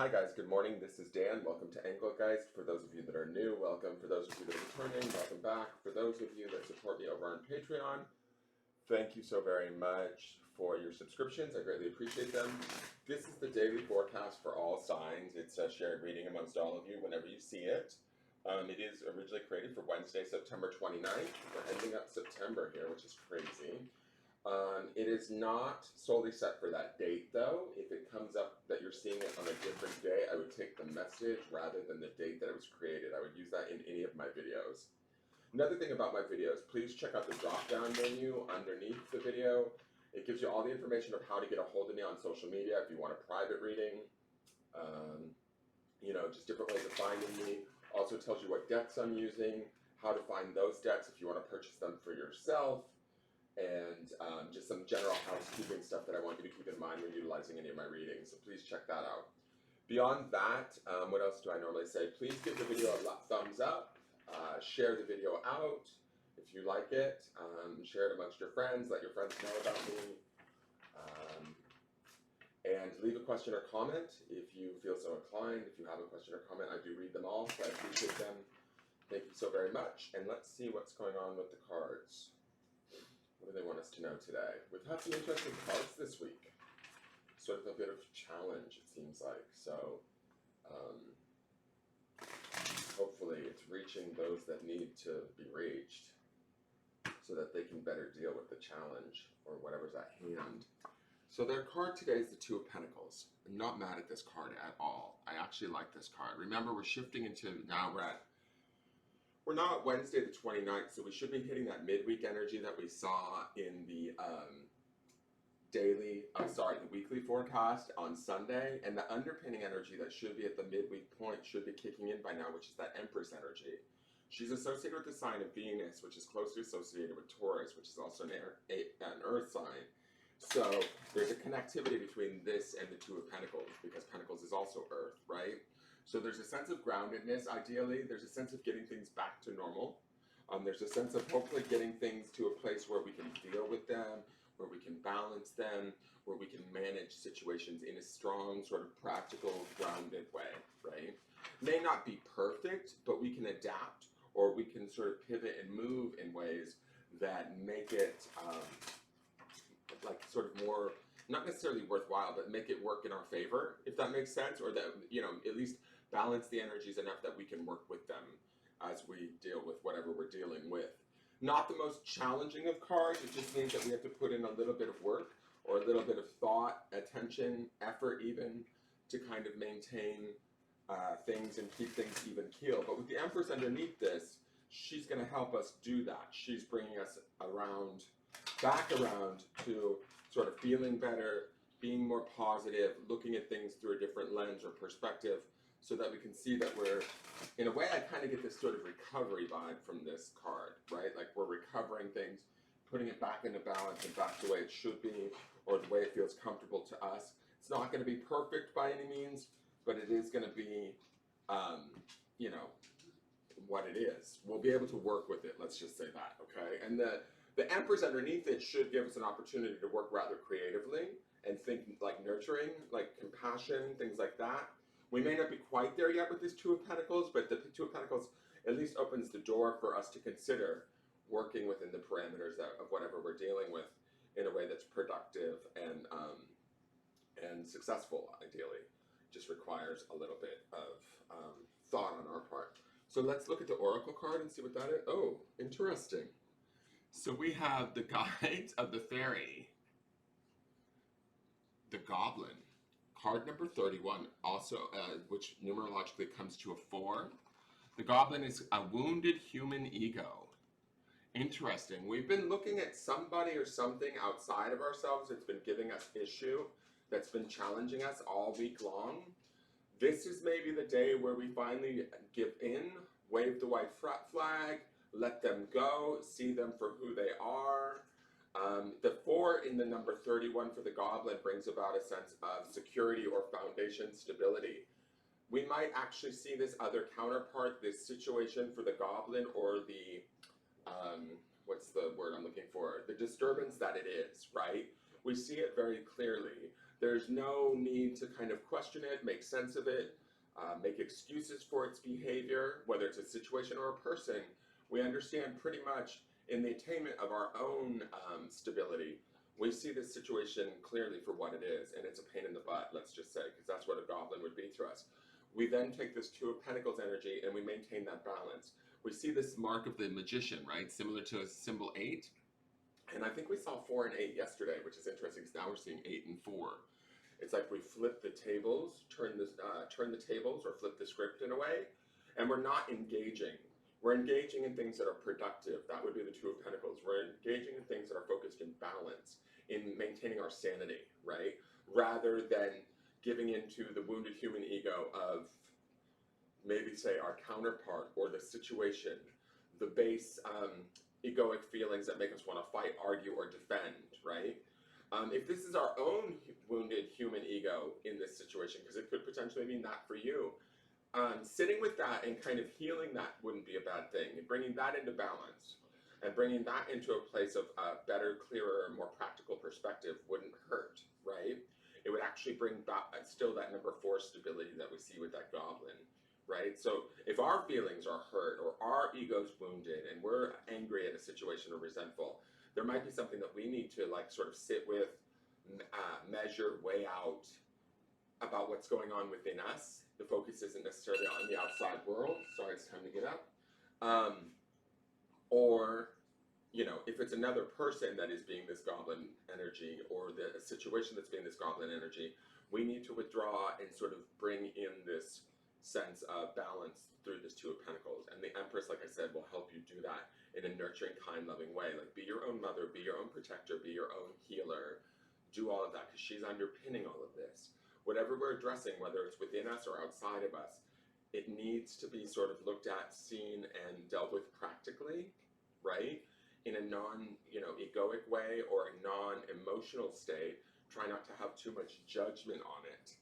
Hi guys, good morning. This is Dan. Welcome to Engelgeist. For those of you that are new, welcome. For those of you that are returning, welcome back. For those of you that support me over on Patreon, thank you so very much for your subscriptions. I greatly appreciate them. This is the daily forecast for all signs. It's a shared reading amongst all of you whenever you see it. It is originally created for Wednesday, September 29th. We're ending up September here, which is crazy. It is not solely set for that date though. If it comes up that you're seeing it on a different day, I would take the message rather than the date that it was created. I would use that in any of my videos. Another thing about my videos, please check out the drop down menu underneath the video. It gives you all the information of how to get a hold of me on social media if you want a private reading. Just different ways of finding me. Also tells you what decks I'm using, how to find those decks if you want to purchase them for yourself. And just some general housekeeping stuff that I want you to keep in mind when utilizing any of my readings. So please check that out. Beyond that, what else do I normally say? Please give the video a thumbs up. Share the video out if you like it. Share it amongst your friends. Let your friends know about me. And leave a question or comment if you feel so inclined. If you have a question or comment, I do read them all, so I appreciate them. Thank you so very much. And let's see what's going on with the cards. What do they want us to know today? We've had some interesting cards this week. Sort of a bit of a challenge, it seems like. So, hopefully it's reaching those that need to be reached so that they can better deal with the challenge or whatever's at hand. So their card today is the Two of Pentacles. I'm not mad at this card at all. I actually like this card. Remember, we're shifting into, now we're now at Wednesday the 29th, so we should be hitting that midweek energy that we saw in the the weekly forecast on Sunday, and the underpinning energy that should be at the midweek point should be kicking in by now, which is that Empress energy. She's associated with the sign of Venus, which is closely associated with Taurus, which is also an earth sign. So there's a connectivity between this and the Two of Pentacles, because Pentacles is also earth, right? So there's a sense of groundedness, ideally. There's a sense of getting things back to normal. There's a sense of hopefully getting things to a place where we can deal with them, where we can balance them, where we can manage situations in a strong, sort of practical, grounded way, right? May not be perfect, but we can adapt, or we can sort of pivot and move in ways that make it like sort of more, not necessarily worthwhile, but make it work in our favor, if that makes sense, or that, at least balance the energies enough that we can work with them as we deal with whatever we're dealing with. Not the most challenging of cards, it just means that we have to put in a little bit of work, or a little bit of thought, attention, effort even, to kind of maintain things and keep things even keel. But with the Empress underneath this, she's going to help us do that. She's bringing us back around to sort of feeling better, being more positive, looking at things through a different lens or perspective, so that we can see that we're, in a way, I kind of get this sort of recovery vibe from this card, right? Like we're recovering things, putting it back into balance and back the way it should be, or the way it feels comfortable to us. It's not going to be perfect by any means, but it is going to be, what it is. We'll be able to work with it, let's just say that, okay? And the Empress underneath it should give us an opportunity to work rather creatively and think like nurturing, like compassion, things like that. We may not be quite there yet with this Two of Pentacles, but the Two of Pentacles at least opens the door for us to consider working within the parameters of whatever we're dealing with in a way that's productive and successful, ideally. It just requires a little bit of thought on our part. So let's look at the Oracle card and see what that is. Oh, interesting. So we have the Guides of the Fairy, the Goblin, card number 31, also which numerologically comes to a 4. The Goblin is a wounded human ego. Interesting. We've been looking at somebody or something outside of ourselves that's been giving us issue, that's been challenging us all week long. This is maybe the day where we finally give in, wave the white flag, let them go, see them for who they are. The 4 in the number 31 for the Goblin brings about a sense of security or foundation stability. We might actually see this other counterpart, this situation for the Goblin, or the, what's the word I'm looking for? The disturbance that it is, right? We see it very clearly. There's no need to kind of question it, make sense of it, make excuses for its behavior, whether it's a situation or a person. We understand pretty much in the attainment of our own stability, we see this situation clearly for what it is, and it's a pain in the butt, let's just say, because that's what a goblin would be to us. We then take this Two of Pentacles energy and we maintain that balance. We see this mark of the magician, right? Similar to a symbol 8. And I think we saw 4 and 8 yesterday, which is interesting because now we're seeing 8 and 4. It's like we flip the tables, turn the tables, or flip the script in a way, and we're not engaging. We're engaging in things that are productive. That would be the Two of Pentacles. We're engaging in things that are focused in balance, in maintaining our sanity, right? Rather than giving into the wounded human ego of maybe say our counterpart or the situation, the base egoic feelings that make us want to fight, argue, or defend, right? If this is our own wounded human ego in this situation, because it could potentially mean that for you, sitting with that and kind of healing that wouldn't be a bad thing, and bringing that into balance and bringing that into a place of better, clearer, more practical perspective wouldn't hurt, right? It would actually bring back still that number 4 stability that we see with that goblin, right? So if our feelings are hurt or our ego's wounded and we're angry at a situation or resentful, there might be something that we need to like sort of sit with, measure, weigh out about what's going on within us. The focus isn't necessarily on the outside world. Sorry, it's time to get up. Or, you know, if it's another person that is being this goblin energy or the situation that's being this goblin energy, we need to withdraw and sort of bring in this sense of balance through this Two of Pentacles. And the Empress, like I said, will help you do that in a nurturing, kind, loving way. Like, be your own mother, be your own protector, be your own healer. Do all of that because she's underpinning all of this. Whatever we're addressing, whether it's within us or outside of us, it needs to be sort of looked at, seen, and dealt with practically, right? In a non-egoic way or a non-emotional state. Try not to have too much judgment on it.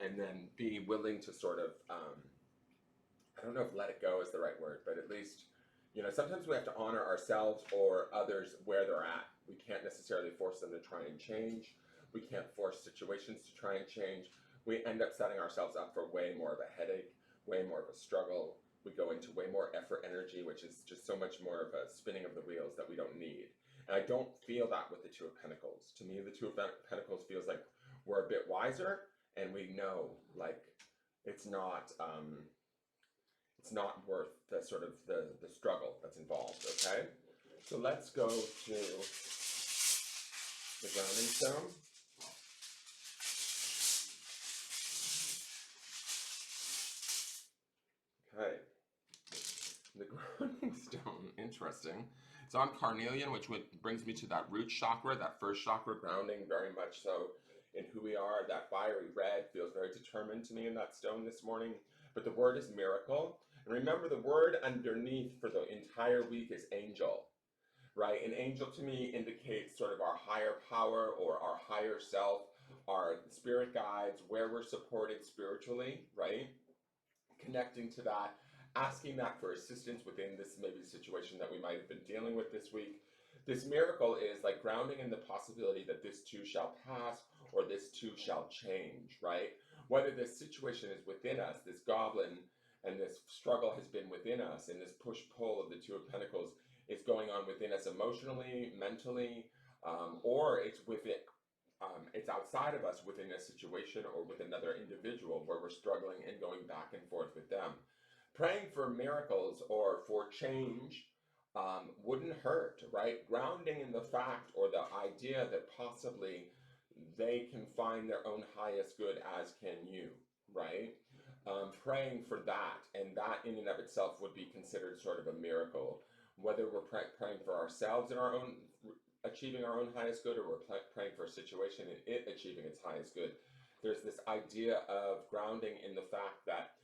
And then be willing to sort of, I don't know if let it go is the right word, but at least, you know, sometimes we have to honor ourselves or others where they're at. We can't necessarily force them to try and change. We can't force situations to try and change. We end up setting ourselves up for way more of a headache, way more of a struggle. We go into way more effort energy, which is just so much more of a spinning of the wheels that we don't need. And I don't feel that with the Two of Pentacles. To me, the Two of Pentacles feels like we're a bit wiser and we know, like, it's not worth the sort of the struggle that's involved, okay? So let's go to the grounding stone. Okay. The grounding stone, interesting. It's on carnelian, which brings me to that root chakra, that first chakra, grounding very much so in who we are. That fiery red feels very determined to me in that stone this morning. But the word is miracle. And remember, the word underneath for the entire week is angel, right? An angel to me indicates sort of our higher power or our higher self, our spirit guides, where we're supported spiritually, right? Connecting to that, asking that for assistance within this maybe situation that we might have been dealing with this week. This miracle is like grounding in the possibility that this too shall pass or this too shall change, right? Whether this situation is within us, this goblin and this struggle has been within us, and this push-pull of the Two of Pentacles is going on within us emotionally, mentally, or it's within, it's outside of us within a situation or with another individual where we're struggling and going back and forth with them. Praying for miracles or for change wouldn't hurt, right? Grounding in the fact or the idea that possibly they can find their own highest good, as can you, right? Praying for that, and that in and of itself would be considered sort of a miracle. Whether we're praying for ourselves and our own achieving our own highest good, or we're praying for a situation and it achieving its highest good, there's this idea of grounding in the fact that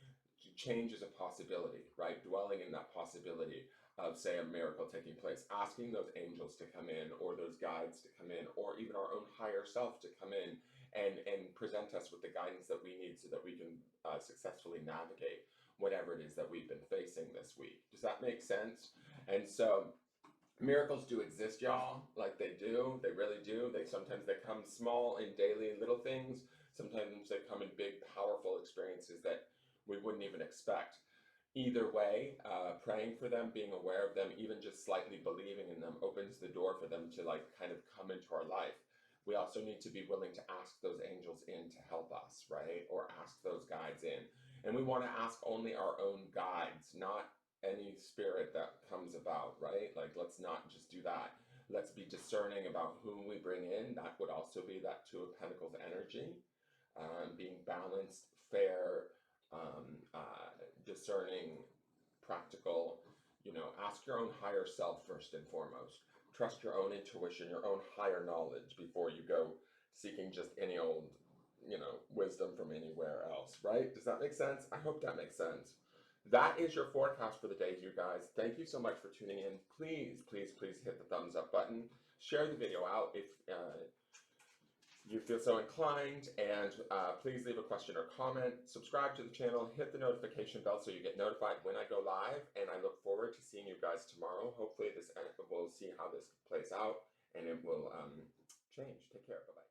change is a possibility, right? Dwelling in that possibility of, say, a miracle taking place, asking those angels to come in or those guides to come in or even our own higher self to come in and present us with the guidance that we need so that we can successfully navigate whatever it is that we've been facing this week. Does that make sense? And so Miracles do exist, y'all. Like they do. They really do. Sometimes they come small in daily little things. Sometimes they come in big, powerful experiences that we wouldn't even expect. Either way, praying for them, being aware of them, even just slightly believing in them opens the door for them to like kind of come into our life. We also need to be willing to ask those angels in to help us, right? Or ask those guides in. And we want to ask only our own guides, not any spirit that comes about, right? Like, let's not just do that. Let's be discerning about whom we bring in. That would also be that Two of Pentacles energy, being balanced, fair, discerning, practical. You know, ask your own higher self first and foremost. Trust your own intuition, your own higher knowledge before you go seeking just any old, you know, wisdom from anywhere else, right? Does that make sense? I hope that makes sense. That is your forecast for the day, you guys. Thank you so much for tuning in. Please, please, please hit the thumbs up button. Share the video out if you feel so inclined, and please leave a question or comment. Subscribe to the channel, hit the notification bell so you get notified when I go live, and I look forward to seeing you guys tomorrow. Hopefully we'll see how this plays out, and it will change. Take care. Bye-bye.